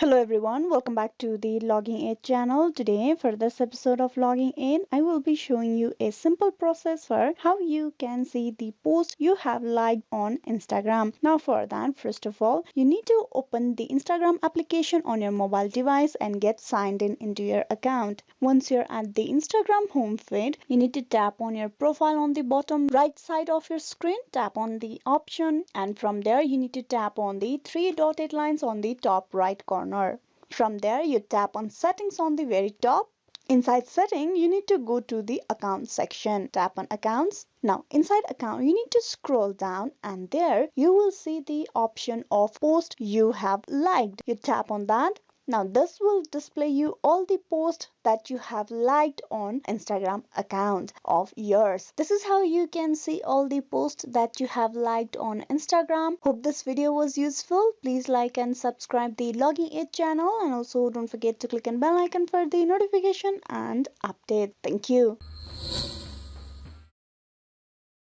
Hello everyone, welcome back to the Logging Aid channel. Today for this episode of Logging Aid, I will be showing you a simple process for how you can see the post you have liked on Instagram. Now for that, first of all, you need to open the Instagram application on your mobile device and get signed in into your account. Once you're at the Instagram home feed, you need to tap on your profile on the bottom right side of your screen, tap on the option, and from there you need to tap on the three dotted lines on the top right corner. From there, you tap on settings on the very top. Inside setting, you need to go to the account section. Tap on accounts. Now inside account, you need to scroll down and there you will see the option of post you have liked. You tap on that. Now this will display you all the posts that you have liked on Instagram account of yours. This is how you can see all the posts that you have liked on Instagram. Hope this video was useful. Please like and subscribe the Logging Aid channel, and also don't forget to click on bell icon for the notification and update. Thank you.